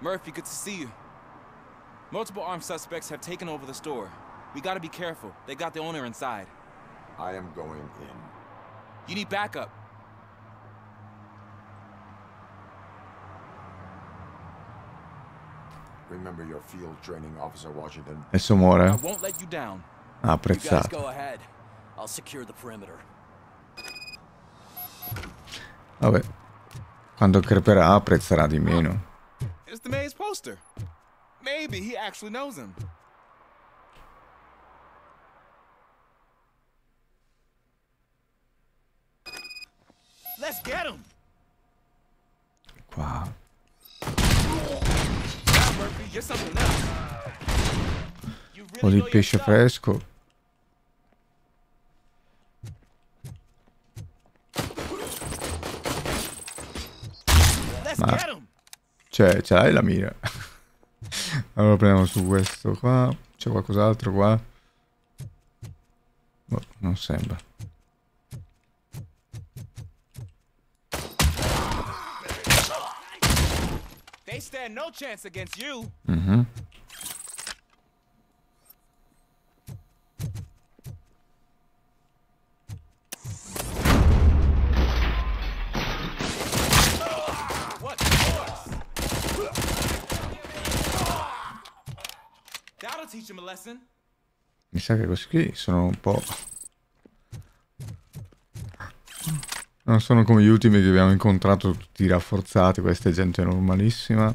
Murphy, good to see you. Multiple armed suspects have taken over the store. We gotta be careful. They got the owner inside. I am going in. You need backup. Remember your field training, Officer Washington. Adesso muore. I won't let you down. Apprezzato. Go ahead. I'll secure the perimeter. Vabbè. Quando creperà apprezzerà di meno. It's the mayor's poster. Maybe he actually knows him. Let's get him. Qua. Murphy, you're something else. You Un po' di pesce fresco. Ma ce l'hai la mira. Allora prendiamo su questo qua. C'è qualcos'altro qua? Boh, non sembra. They stand no chance against you. That'll teach him a lesson. Mi sa che questi qui sono un po'... Non sono come gli ultimi che abbiamo incontrato tutti rafforzati. Questa è gente normalissima.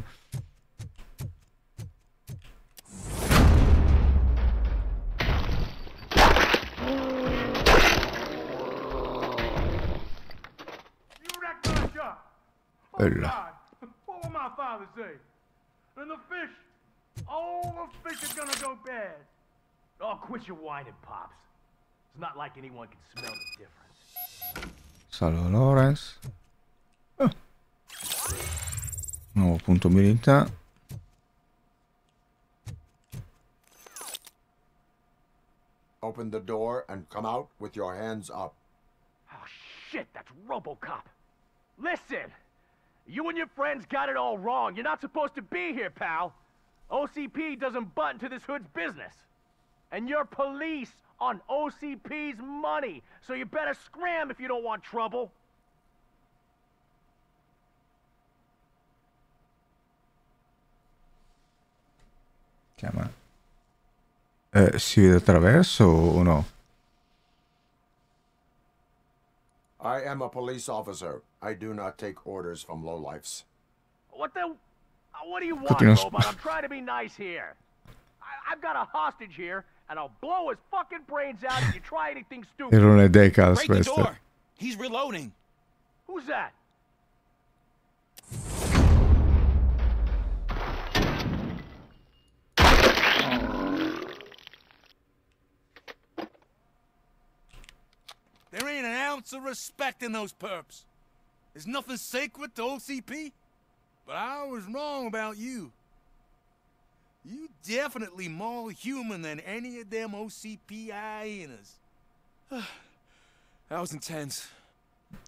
Bella. What will my father say? And the fish? Oh, the fish is gonna go bad. Oh, quit your whining, Pops. It's not like anyone can smell the difference. Salvo Lawrence. Nuovo punto abilità. Open the door and come out with your hands up. Oh, shit, that's RoboCop. Listen, you and your friends got it all wrong. You're not supposed to be here, pal. OCP doesn't butt into this hood's business. And you're police on OCP's money, so you better scram if you don't want trouble. Chiama. Si vede attraverso o no? I am a police officer. I do not take orders from lowlifes. What do you want, Robot? I'm trying to be nice here. I've got a hostage here, and I'll blow his fucking brains out if you try anything stupid. Errore Decals Break the questo. door. He's reloading. Who's that? There ain't an ounce of respect in those perps. There's nothing sacred to OCP. But I was wrong about you. You definitely more human than any of them OCP hyenas. That was intense.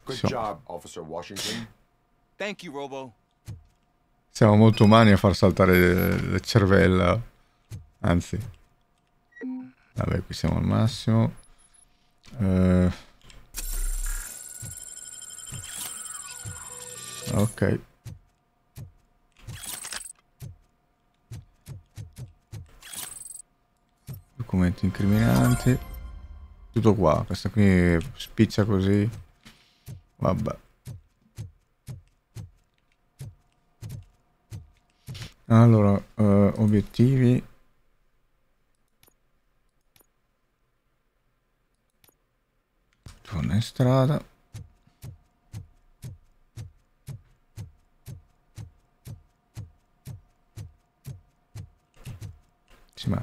Good job, Officer Washington. Thank you, Robo. Siamo molto umani a far saltare le cervella. Anzi. Vabbè, qui siamo al massimo. Ok. Documenti incriminanti. Tutto qua. Questa qui spiccia così. Vabbè. Allora, obiettivi. Torna in strada. Sì, ma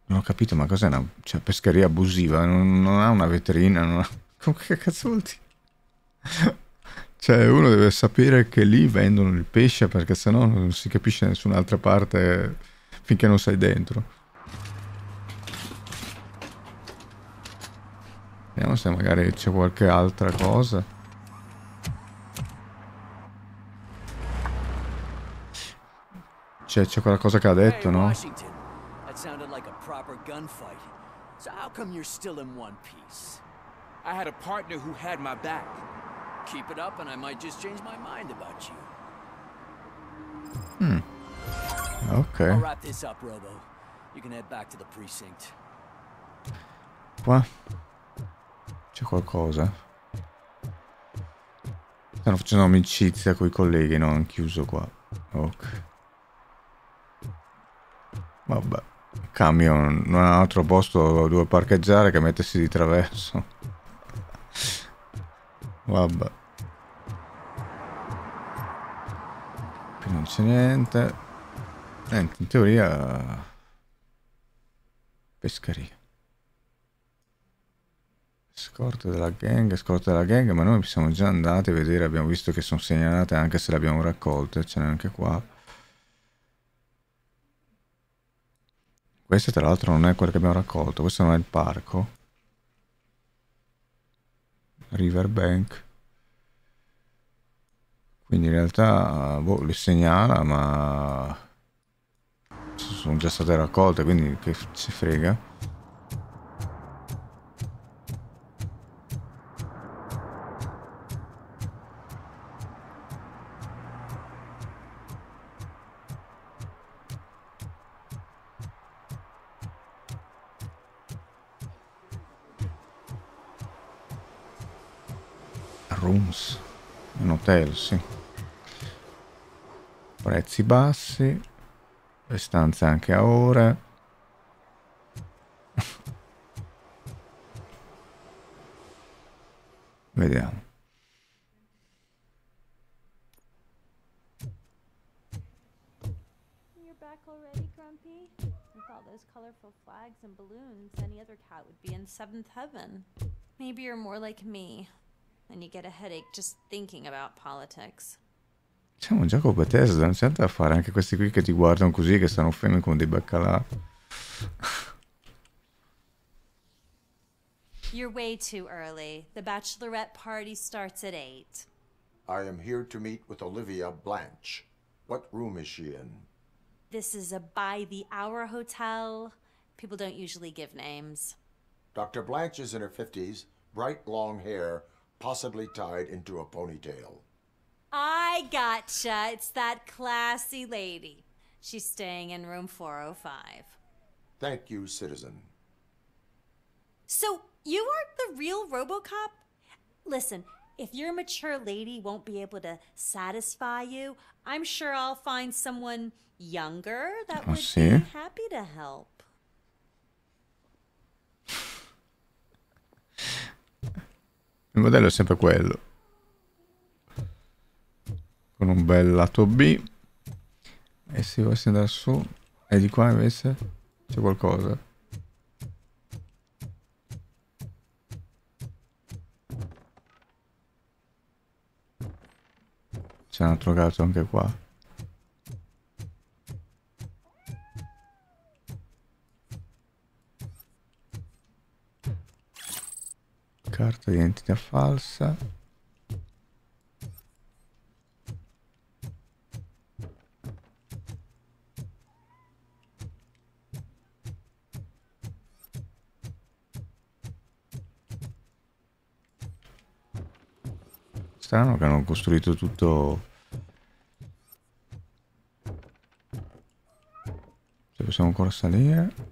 non ho capito, ma cos'è una pescheria abusiva? Non ha una vetrina, non ha... Che cazzo vuol dire? Cioè, uno deve sapere che lì vendono il pesce, perché sennò non si capisce da nessun'altra parte finché non sei dentro. Vediamo se magari c'è qualche altra cosa. c'è quella cosa che ha detto, Hey, no? Washington. That sounded like a proper gunfight. So how come you're still in one piece? I had a partner who had my back. Keep it up and I might just change my mind about you. Ok. I'll wrap this up, Robo. You can head back to the precinct. Qua c'è qualcosa. Stanno facendo amicizia con i colleghi, no? Hanno chiuso qua. Ok. Vabbè. Camion, non ha altro posto dove parcheggiare che mettersi di traverso. Vabbè. Qui non c'è niente. Niente, in teoria... Pescheria. Scorte della gang, ma noi siamo già andati a vedere, abbiamo visto che sono segnalate anche se le abbiamo raccolte, ce n'è anche qua. Questa tra l'altro non è quella che abbiamo raccolto, questo non è il parco. Riverbank. Quindi in realtà boh, le segnala, ma sono già state raccolte, quindi che ci frega. Rooms, un hotel, sì. Prezzi bassi, le stanze anche a ore. Vediamo. You're back already, Grumpy? With all those colorful flags and balloons, any other cat would be in seventh heaven. Maybe you're more like me. And you get a headache just thinking about politics. Siamo un gioco Bethesda, non c'è da fare. Anche questi qui che ti guardano così, che stanno fermi come dei baccalà. You're way too early. The bachelorette party starts at 8. I am here to meet with Olivia Blanche. What room is she in? This is a by-the-hour hotel. People don't usually give names. Dr. Blanche is in her 50s, bright long hair, possibly tied into a ponytail. I gotcha. It's that classy lady. She's staying in room 405. Thank you, citizen. So, you aren't the real RoboCop? Listen, if your mature lady won't be able to satisfy you, I'm sure I'll find someone younger that would be happy to help. Il modello è sempre quello. Con un bel lato B. E se volessi andare su. E di qua invece c'è qualcosa. C'è un altro gatto anche qua. Carta di identità falsa. Strano che hanno costruito tutto. Se possiamo ancora salire.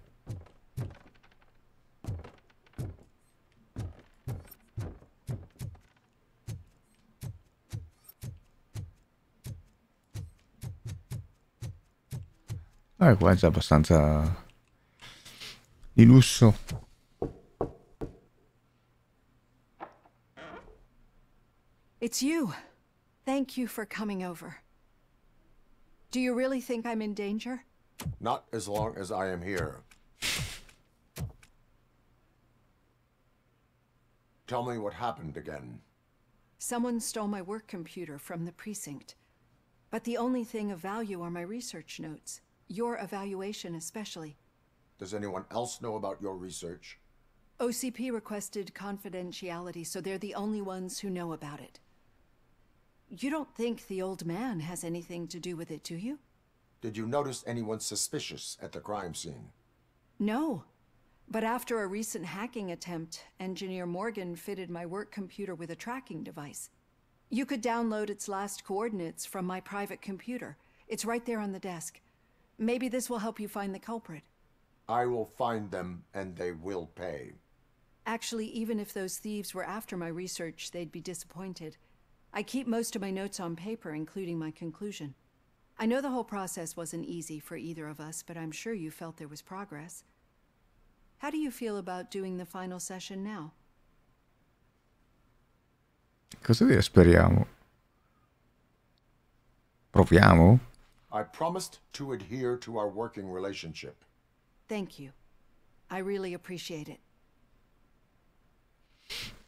Qua è già abbastanza di lusso. It's you. Thank you for coming over. Do you really think I'm in danger? Not as long as I am here. Tell me what happened again. Someone stole my work computer from the precinct. But the only thing of value are my research notes. Your evaluation especially. Does anyone else know about your research? OCP requested confidentiality, so they're the only ones who know about it. You don't think the old man has anything to do with it, do you? Did you notice anyone suspicious at the crime scene? No. But after a recent hacking attempt, Engineer Morgan fitted my work computer with a tracking device. You could download its last coordinates from my private computer. It's right there on the desk. Maybe this will help you find the culprit. I will find them, and they will pay. Actually, even if those thieves were after my research, they'd be disappointed. I keep most of my notes on paper, including my conclusion. I know the whole process wasn't easy for either of us, but I'm sure you felt there was progress. How do you feel about doing the final session now? Cosa dire? Speriamo. Proviamo? I promised to adhere to our working relationship. Thank you. I really appreciate it.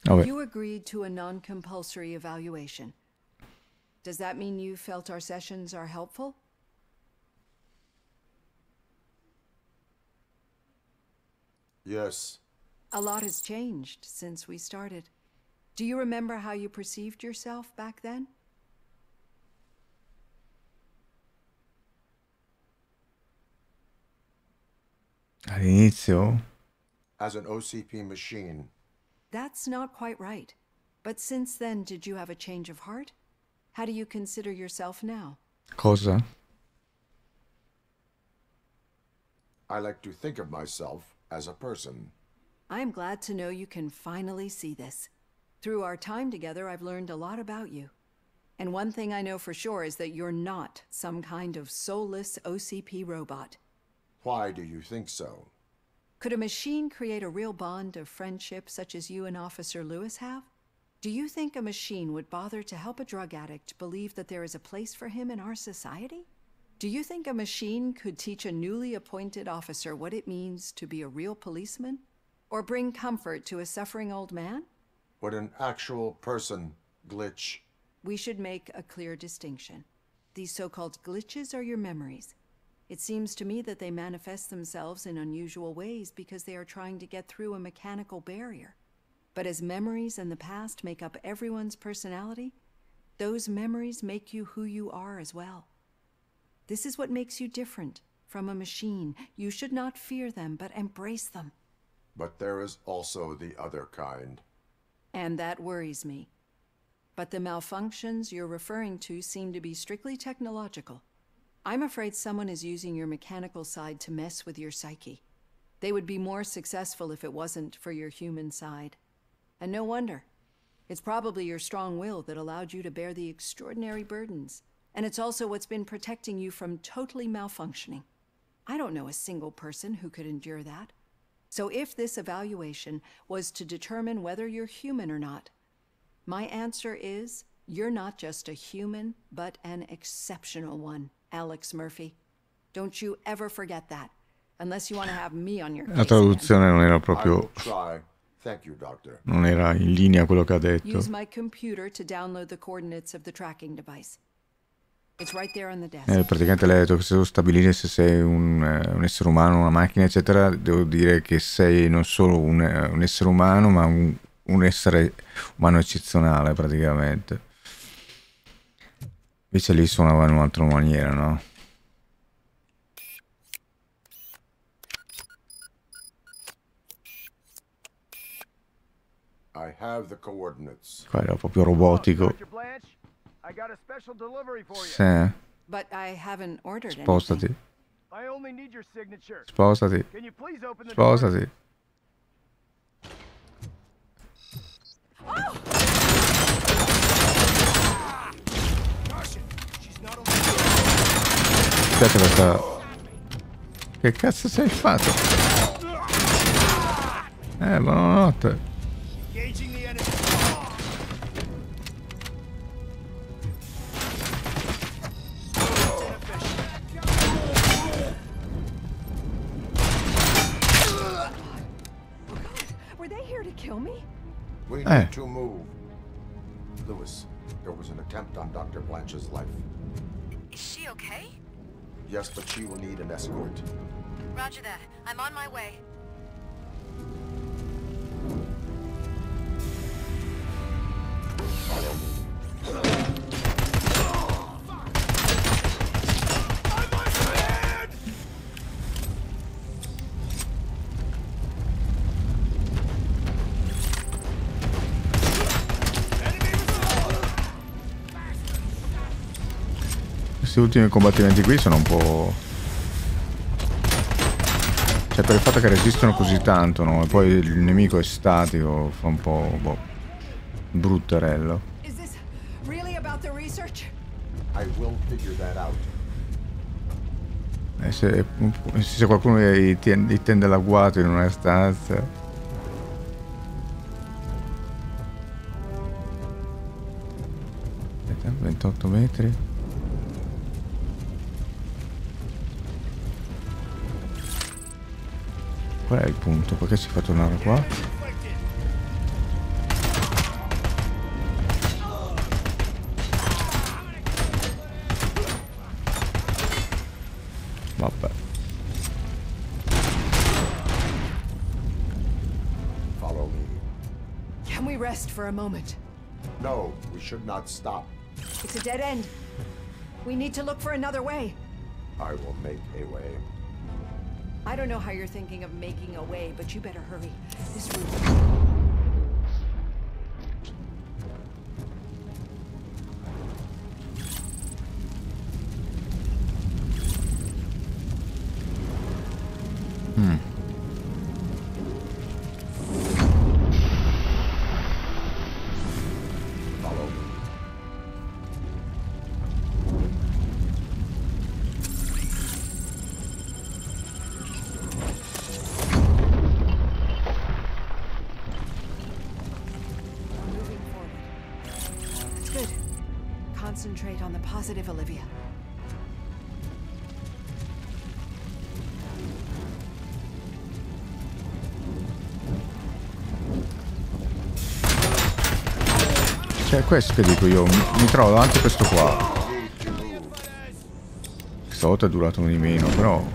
Vabbè. You agreed to a non-compulsory evaluation. Does that mean you felt our sessions are helpful? Yes. A lot has changed since we started. Do you remember how you perceived yourself back then? All'inizio? As an OCP machine. That's not quite right. But since then, did you have a change of heart? How do you consider yourself now? Cosa? I like to think of myself as a person. I'm glad to know you can finally see this. Through our time together, I've learned a lot about you. And one thing I know for sure is that you're not some kind of soulless OCP robot. Why do you think so? Could a machine create a real bond of friendship such as you and Officer Lewis have? Do you think a machine would bother to help a drug addict believe that there is a place for him in our society? Do you think a machine could teach a newly appointed officer what it means to be a real policeman? Or bring comfort to a suffering old man? Would an actual person glitch? We should make a clear distinction. These so-called glitches are your memories. It seems to me that they manifest themselves in unusual ways because they are trying to get through a mechanical barrier. But as memories and the past make up everyone's personality, those memories make you who you are as well. This is what makes you different from a machine. You should not fear them, but embrace them. But there is also the other kind. And that worries me. But the malfunctions you're referring to seem to be strictly technological. I'm afraid someone is using your mechanical side to mess with your psyche. They would be more successful if it wasn't for your human side. And no wonder. It's probably your strong will that allowed you to bear the extraordinary burdens. And it's also what's been protecting you from totally malfunctioning. I don't know a single person who could endure that. So if this evaluation was to determine whether you're human or not, my answer is you're not just a human, but an exceptional one, Alex Murphy. Don't you ever forget that, unless you want to have me on your case. La traduzione non era I proprio... will try. Thank you, Doctor. Non era in linea quello che ha detto. Use my computer to download the coordinates of the tracking device. It's right there on the desk. Praticamente lei ha detto che se devo stabilire se sei un essere umano, una macchina, eccetera, devo dire che sei non solo un essere umano, ma un essere umano eccezionale, praticamente. Invece lì suonava in un'altra maniera, no? I have the coordinates. Qua era proprio robotico. I got a special delivery for you. Sì. But I haven't ordered anything. Spostati. I only need your signature. Spostati. Can you please open the door? Spostati. Aspetta questa... Che cazzo sei fatto? Buonanotte. We need to move. Lewis, there was an attempt on Dr. Blanche's life. Is she okay? Yes, but she will need an escort. Roger that. I'm on my way. Questi ultimi combattimenti qui sono un po'... Cioè, per il fatto che resistono così tanto, no? E poi il nemico è statico, fa un po'... boh, bruttarello. Is this really about the research? I will figure that out. Se qualcuno gli tende l'agguato in una stanza... 28 metri. Qual è il punto? Perché si fa tornare qua? Vabbè. Follow me. Can we rest for a moment? No, we should not stop. It's a dead end. We need to look for another way. I will make a way. I don't know how you're thinking of making a way, but you better hurry. This route... Concentrate on the positive, Olivia. Cioè, questo che dico io, mi trovo davanti a questo qua. Stavolta è durato uno di meno, però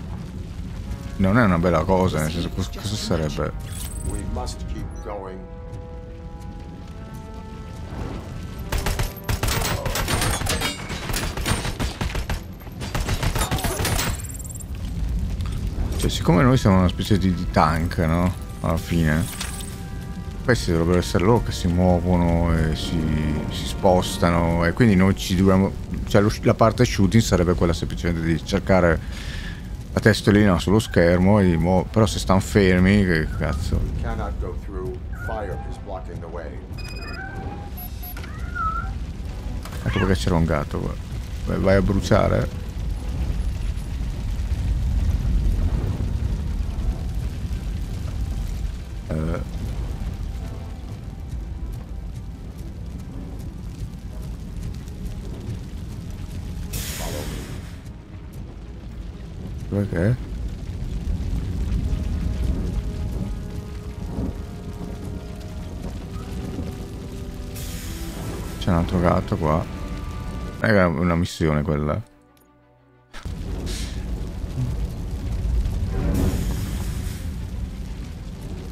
non è una bella cosa, nel senso, cosa sarebbe? We must keep going. Cioè, siccome noi siamo una specie di tank, no? Alla fine, questi dovrebbero essere loro che si muovono e si spostano, e quindi noi ci dobbiamo... Cioè, la parte shooting sarebbe quella semplicemente di cercare la testolina sullo schermo e però se stanno fermi, che cazzo. Ecco perché c'era un gatto. Vai a bruciare. Perché? C'è un altro gatto qua. È una missione quella.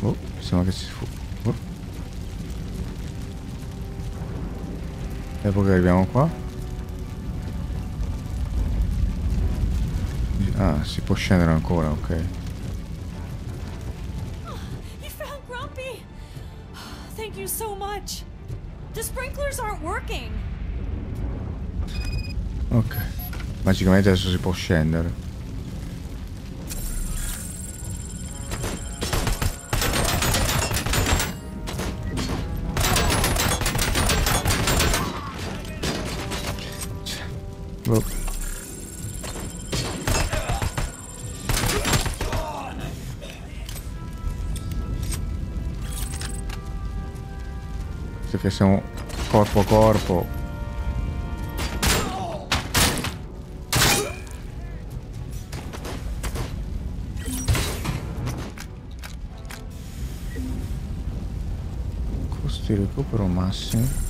Oh, sembra che ci fu. Oh. E poi che arriviamo qua? Ah, si può scendere ancora, ok. You found Grumpy! Thank you so much. The sprinklers aren't working. Ok. Magicamente adesso si può scendere. Oh. Che siamo corpo a corpo. Costi di recupero massimi.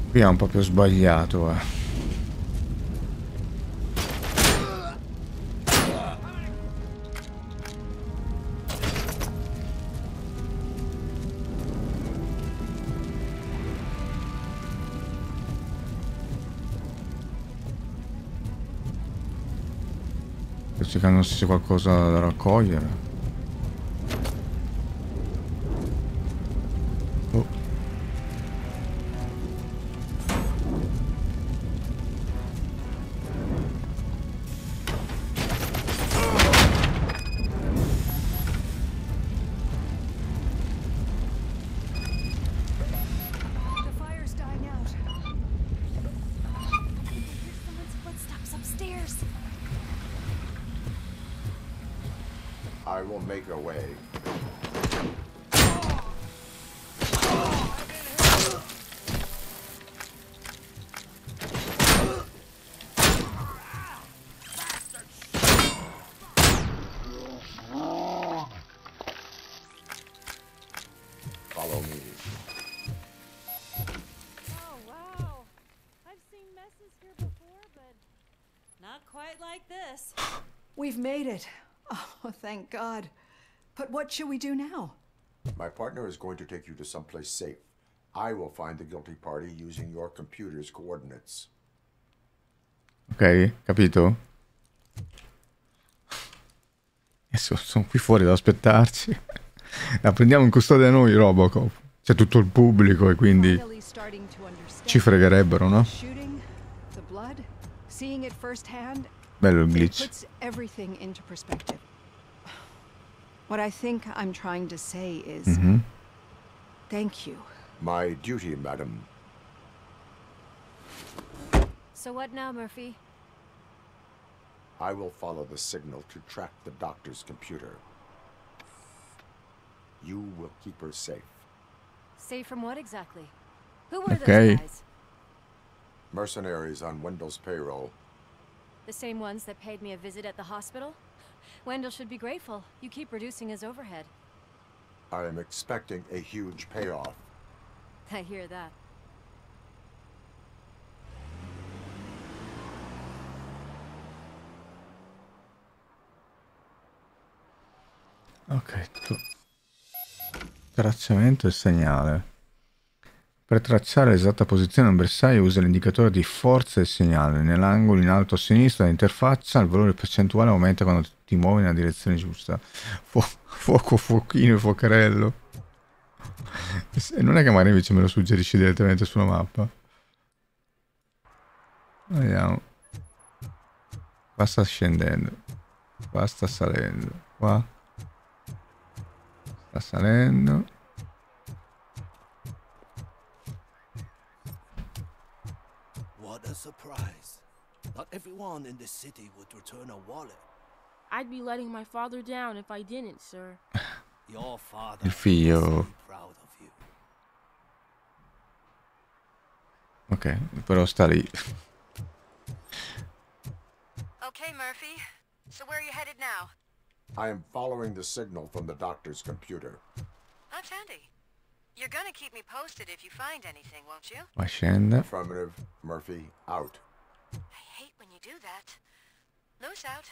Qui è un po' più sbagliato, cercando se c'è qualcosa da raccogliere. Oh. I will make a way. Follow me. Oh, wow. I've seen messes here before, but not quite like this. We've made it. Oh, thank God. But what should we do now? My partner is going to take you to someplace safe. I will find the guilty party using your computer's coordinates. Ok, capito? Adesso sono qui fuori da aspettarci. La prendiamo in custodia noi, RoboCop. C'è tutto il pubblico e quindi ci fregherebbero, no? Bello il glitch. Puts everything into perspective. What I think I'm trying to say is thank you. My duty, madam. So what now, Murphy? I will follow the signal to track the doctor's computer. You will keep her safe. Safe from what exactly? Who were Okay. those guys? Mercenaries on Wendell's payroll. The same ones that paid me a visit at the hospital? Wendell should be grateful. You keep reducing his overhead. I am expecting a huge payoff. I hear that. Ok, tracciamento e segnale. Per tracciare l'esatta posizione del bersaglio usa l'indicatore di forza e segnale. Nell'angolo in alto a sinistra dell'interfaccia il valore percentuale aumenta quando ti muovi nella direzione giusta. Fuoco, fuochino e fuocherello. E non è che magari invece me lo suggerisci direttamente sulla mappa. Vediamo. Qua sta scendendo. Qua sta salendo. Qua sta salendo. What a surprise. Not everyone in this city would return a wallet. I'd be letting my father down if I didn't, sir. Your father Il figlio. must be proud of you. Ok, però sta lì. Okay, Murphy. So where are you headed now? I am following the signal from the doctor's computer. That's handy. You're gonna keep me posted if you find anything, won't you? Qua scende. Affirmative. Murphy, out. I hate when you do that. Loose out.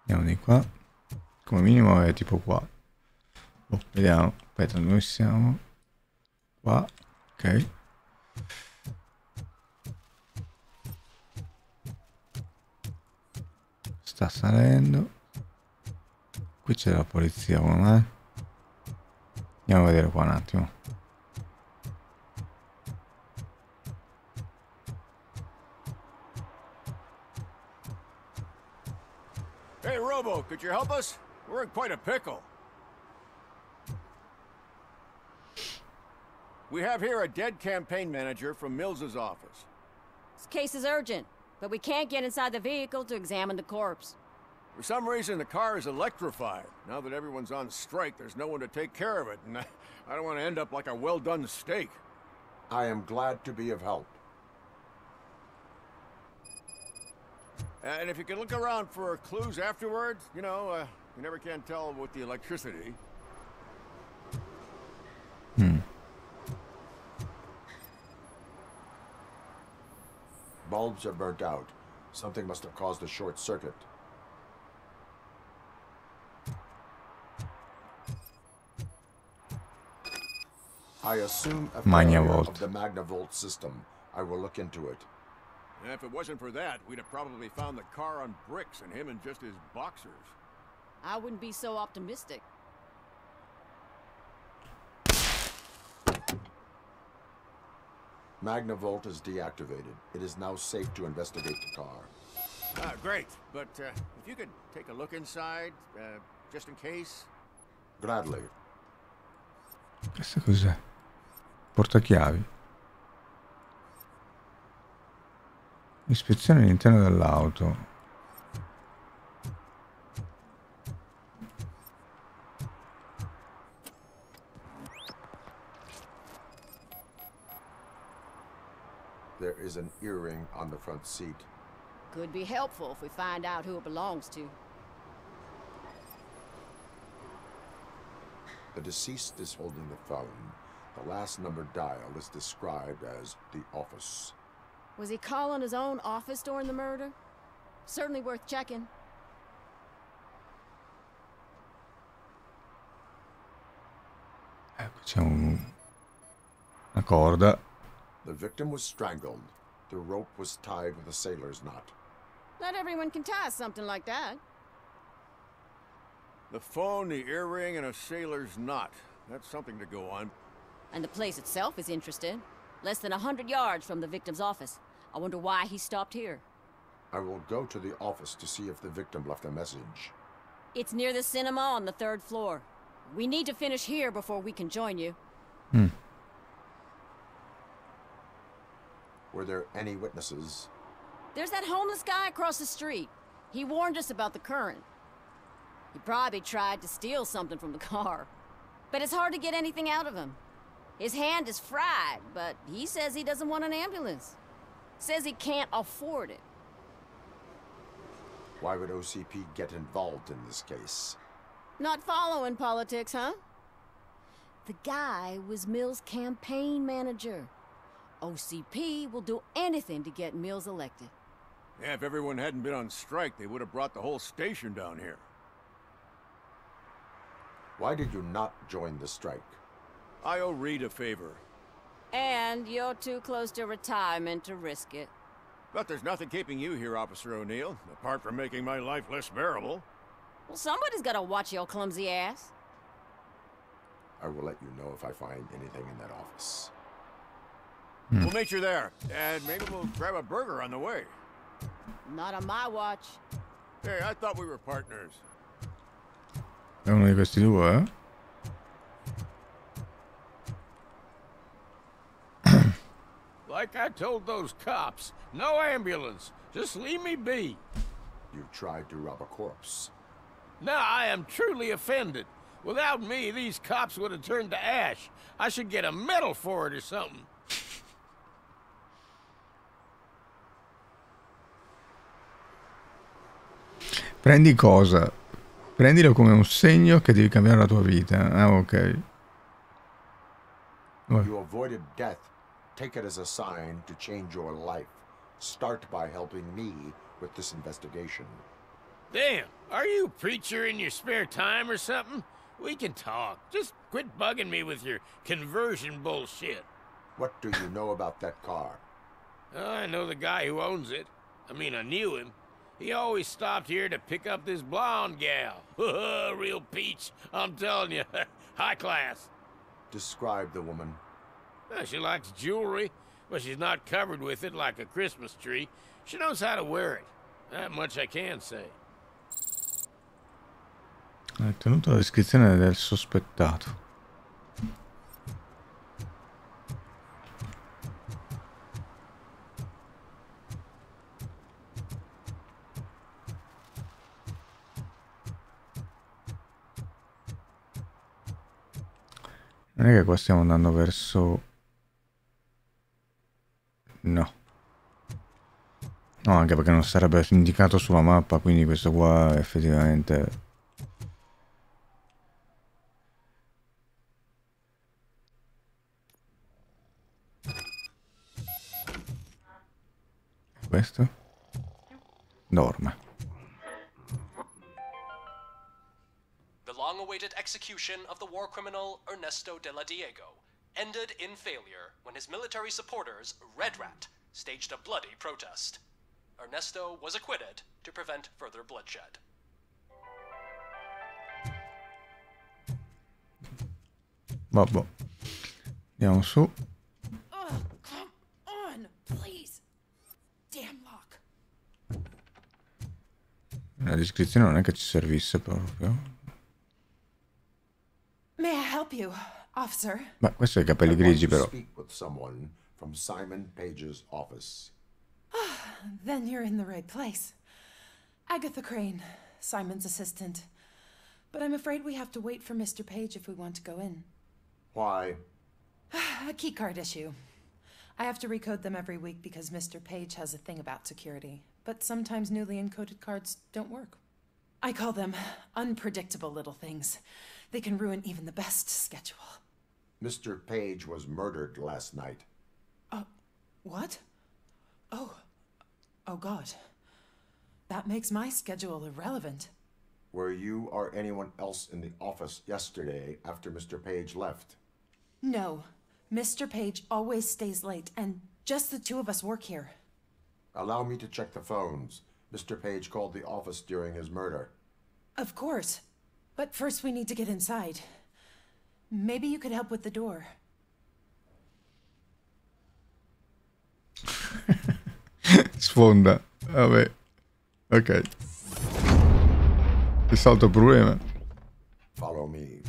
Andiamo di qua. Come minimo è tipo qua. Oh, vediamo. Aspetta, noi siamo qua. Ok. Sta salendo. Qui c'è la polizia, come me. Andiamo a vedere qua un attimo. Hey, Robo, could you help us? We're in quite a pickle. We have here a dead campaign manager from Mills's office. This case is urgent, but we can't get inside the vehicle to examine the corpse. For some reason, the car is electrified. Now that everyone's on strike, there's no one to take care of it, and I don't want to end up like a well-done steak. I am glad to be of help. And if you can look around for clues afterwards, you know, you never can tell with the electricity. Bulbs are burnt out. Something must have caused a short circuit. I assume a failure of the Magnavolt system. I will look into it. And if it wasn't for that, we'd have probably found the car on bricks and him in just his boxers. I wouldn't be so optimistic. Magnavolt is deactivated. It is now safe to investigate the car. Great. But if you could take a look inside, just in case. Gladly. Questo cos'è? Portachiavi. Ispezione all'interno dell'auto. There is an earring on the front seat. Could be helpful if we find out who it belongs to. The deceased is holding the phone. The last number dialed is described as the office. Was he calling his own office during the murder? Certainly worth checking. Ecco, c'è una corda. The victim was strangled. The rope was tied with a sailor's knot. Not everyone can tie something like that. The phone, the earring, and a sailor's knot. That's something to go on. And the place itself is interesting. Less than 100 yards from the victim's office. I wonder why he stopped here. I will go to the office to see if the victim left a message. It's near the cinema on the 3rd floor. We need to finish here before we can join you. Were there any witnesses? There's that homeless guy across the street. He warned us about the current. He probably tried to steal something from the car. But it's hard to get anything out of him. His hand is fried, but he says he doesn't want an ambulance. Says he can't afford it. Why would OCP get involved in this case? Not following politics, huh? The guy was Mills' campaign manager. OCP will do anything to get Mills elected. Yeah, if everyone hadn't been on strike, they would have brought the whole station down here. Why did you not join the strike? I owe Reed a favor. And you're too close to retirement to risk it. But there's nothing keeping you here, Officer O'Neill, apart from making my life less bearable. Well, somebody's gotta watch your clumsy ass. I will let you know if I find anything in that office. We'll meet you there, and maybe we'll grab a burger on the way. Not on my watch. Hey, I thought we were partners. È uno di questi due, eh? Like I told those cops, no ambulance. Just leave me be. You tried to rob a corpse. Now I am truly offended. Without me, these cops would have turned to ash. I should get a medal for it or something. Prendi cosa? Prendilo come un segno che devi cambiare la tua vita. Ah, ok. You avoided death. Take it as a sign to change your life. Start by helping me with this investigation. Damn, are you a preacher in your spare time or something? We can talk. Just quit bugging me with your conversion bullshit. What do you know about that car? I know the guy who owns it. I mean, I knew him. He always stopped here to pick up this blonde gal. Real peach, I'm telling you. High class. Describe the woman. Well, she likes jewelry, but she's not covered with it like a Christmas tree. She knows how to wear it. That much I can say. Hai tenuto la descrizione del sospettato. Non è che qua stiamo andando verso... No. No, anche perché non sarebbe indicato sulla mappa, quindi questo qua effettivamente... Questo? Dorme. The long-awaited execution of the war criminal Ernesto de la Diego ended in failure when his military supporters, Red Rat, staged a bloody protest. Ernesto was acquitted to prevent further bloodshed. Vabbè. Andiamo su. Oh, come on, please. Damn lock. La descrizione non è che ci servisse proprio. May I help you, officer? Ma questo è i capelli grigi però. Speak with someone from Simon Page's office. Then you're in the right place. Agatha Crane, Simon's assistant. But I'm afraid we have to wait for Mr. Page if we want to go in. Why? A keycard issue. I have to recode them every week because Mr. Page has a thing about security. But sometimes newly encoded cards don't work. I call them unpredictable little things. They can ruin even the best schedule. Mr. Page was murdered last night. What? Oh God. That makes my schedule irrelevant. Were you or anyone else in the office yesterday after Mr. Page left? No. Mr. Page always stays late, and just the two of us work here. Allow me to check the phones. Mr. Page called the office during his murder. Of course. But first we need to get inside. Maybe you could help with the door. Sfonda. Vabbè. Ok. Risolto il problema. Follow me.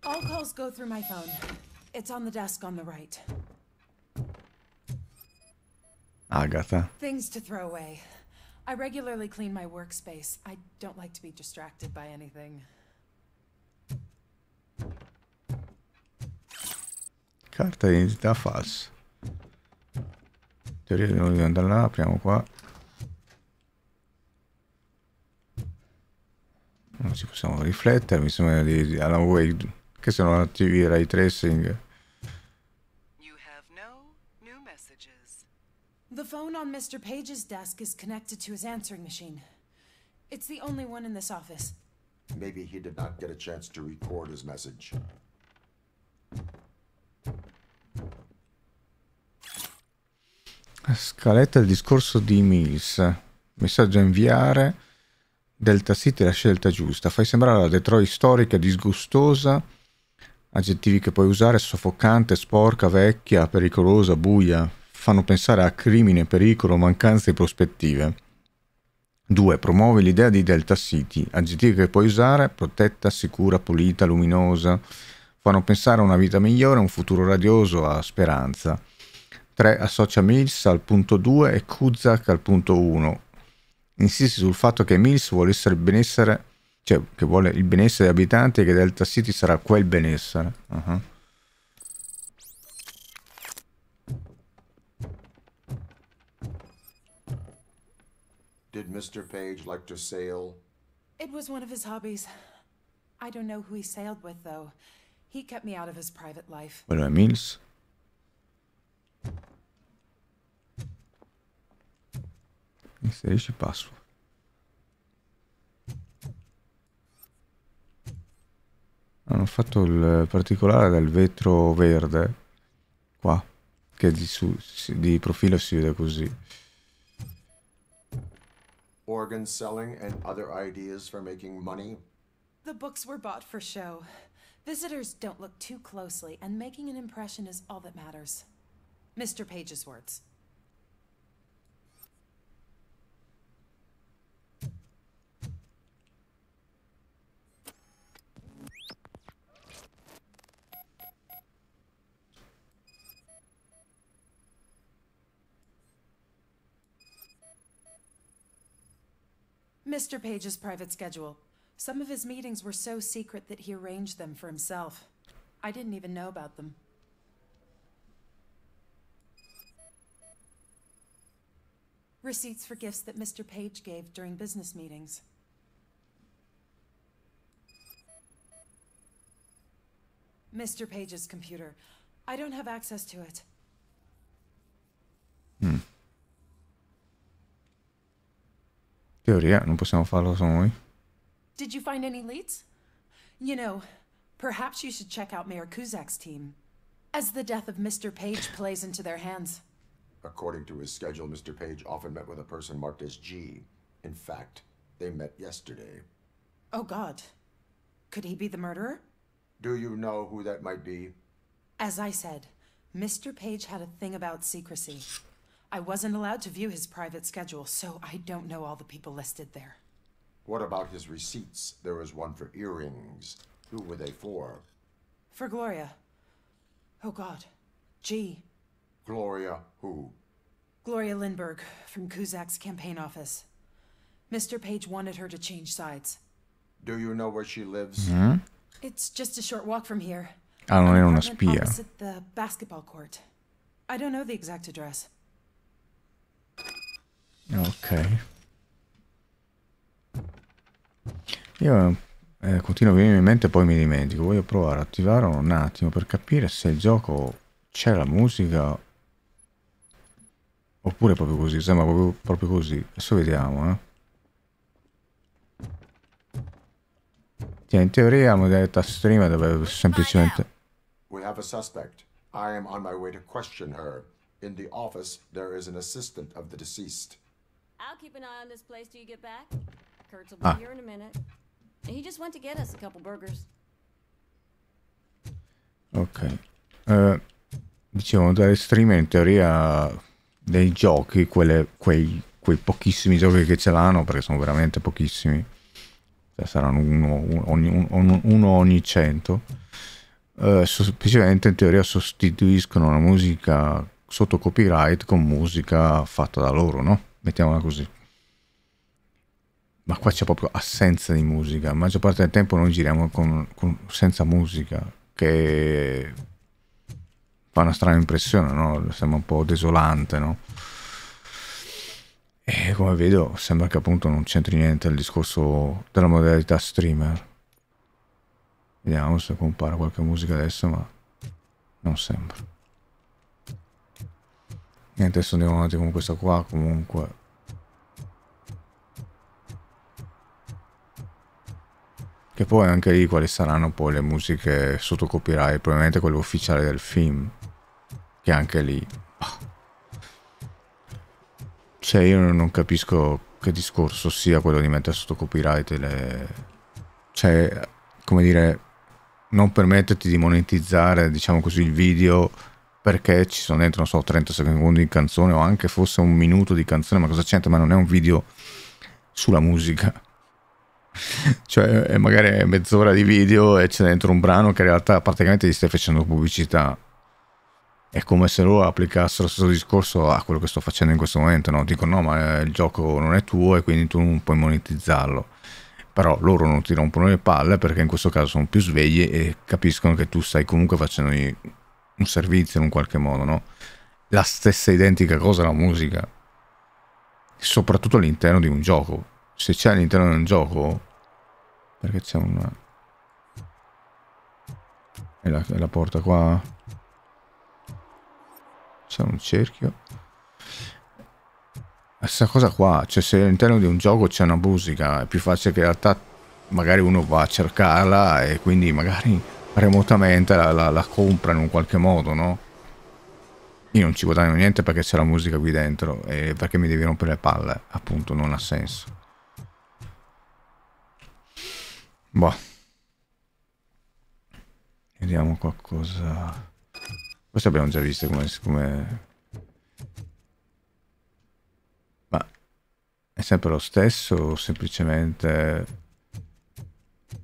All calls go through my phone. It's on the desk on the right. Agatha. Things to throw away. I regularly clean my workspace. I don't like to be distracted by anything. Carta d'identità falsa. In teoria dobbiamo andare là, apriamo qua. Non ci possiamo riflettere, mi sembra di Alan Wake, che se non attivi ray tracing. The phone on Mr. Page's desk is connected to his answering machine. It's the only one in this office. Maybe he did not get a chance to record his message. Scaletta del discorso di Mills. Messaggio a inviare. Delta City è la scelta giusta. Fai sembrare la Detroit storica disgustosa. Aggettivi che puoi usare: soffocante, sporca, vecchia, pericolosa, buia. Fanno pensare a crimine, pericolo, mancanza di prospettive. 2. Promuovi l'idea di Delta City. Aggettivi che puoi usare: protetta, sicura, pulita, luminosa. Fanno pensare a una vita migliore, un futuro radioso, a speranza. 3. Associa Mills al punto 2 e Kuzak al punto 1. Insisti sul fatto che Mills vuole essere il benessere, cioè che vuole il benessere degli abitanti e che Delta City sarà quel benessere. Did Mr. Page like to sail? It was one of his hobbies. I don't know who he sailed with, though. He kept me out of his private life. Quello è Mills. Inserisci password. Hanno fatto il particolare del vetro verde qua, che di profilo si vede così. Organ selling and other ideas for making money? The books were bought for show. Visitors don't look too closely, and making an impression is all that matters. Mr. Page's words. Mr. Page's private schedule. Some of his meetings were so secret that he arranged them for himself. I didn't even know about them. Receipts for gifts that Mr. Page gave during business meetings. Mr. Page's computer. I don't have access to it. Teoria, non possiamo farlo solo noi. Did you find any leads? You know, perhaps you should check out Mayor Kuzak's team, as the death of Mr. Page plays into their hands. According to his schedule, Mr. Page often met with a person marked as G. In fact, they met yesterday. Oh, God. Could he be the murderer? Do you know who that might be? As I said, Mr. Page had a thing about secrecy. I wasn't allowed to view his private schedule, so I don't know all the people listed there. What about his receipts? There was one for earrings. Who were they for? For Gloria. Oh, God. G. Gloria who? Gloria Lindbergh, from Kuzak's campaign office. Mr. Page wanted her to change sides. Do you know where she lives? It's just a short walk from here. Ah, non era una spia. Opposite the basketball court. I don't know the exact address. Ok. Io continuo a venire in mente e poi mi dimentico. Voglio provare a attivare un attimo per capire se il gioco c'è la musica oppure proprio così. Sembra proprio così. Adesso vediamo, in teoria la modalità stream dovrebbe semplicemente... We have a suspect. I am on my way to question her. In the office, there is an assistant of the deceased. I'll keep an eye on this place till you get back. Kurtz will be here in a minute. He just went to get us a couple burgers. Ok. Dicevo, dare stream in teoria dei giochi, quei pochissimi giochi che ce l'hanno, perché sono veramente pochissimi. Saranno uno ogni 100. Semplicemente in teoria sostituiscono la musica sotto copyright con musica fatta da loro, no? Mettiamola così. Ma qua c'è proprio assenza di musica. La maggior parte del tempo noi giriamo senza musica, che fa una strana impressione, no? Sembra un po' desolante, no? E come vedo sembra che appunto non c'entri niente il discorso della modalità streamer. Vediamo se compara qualche musica adesso, ma non sembra. Niente, adesso andiamo avanti con questa qua comunque. Che poi anche lì quali saranno poi le musiche sotto copyright, probabilmente quelle ufficiali del film. Che anche lì... Cioè io non capisco che discorso sia quello di mettere sotto copyright le... Cioè, come dire, non permetterti di monetizzare, diciamo così, il video perché ci sono dentro, non so, 30 secondi di canzone o anche fosse un minuto di canzone, ma cosa c'entra? Ma non è un video sulla musica. Cioè magari è mezz'ora di video e c'è dentro un brano che in realtà praticamente gli stai facendo pubblicità. È come se loro applicassero lo stesso discorso a quello che sto facendo in questo momento, no? Dicono no, ma il gioco non è tuo e quindi tu non puoi monetizzarlo. Però loro non ti rompono le palle perché in questo caso sono più svegli e capiscono che tu stai comunque facendo un servizio in un qualche modo, no? La stessa identica cosa la musica. Soprattutto all'interno di un gioco. Se c'è all'interno di un gioco... Perché c'è una... E la porta qua... C'è un cerchio. Questa cosa qua, cioè se all'interno di un gioco c'è una musica è più facile che in realtà magari uno va a cercarla e quindi magari remotamente la compra in un qualche modo, no? Io non ci guadagno niente perché c'è la musica qui dentro e perché mi devi rompere le palle, appunto, non ha senso. Boh. Vediamo qualcosa. Questo abbiamo già visto come... Ma è sempre lo stesso o semplicemente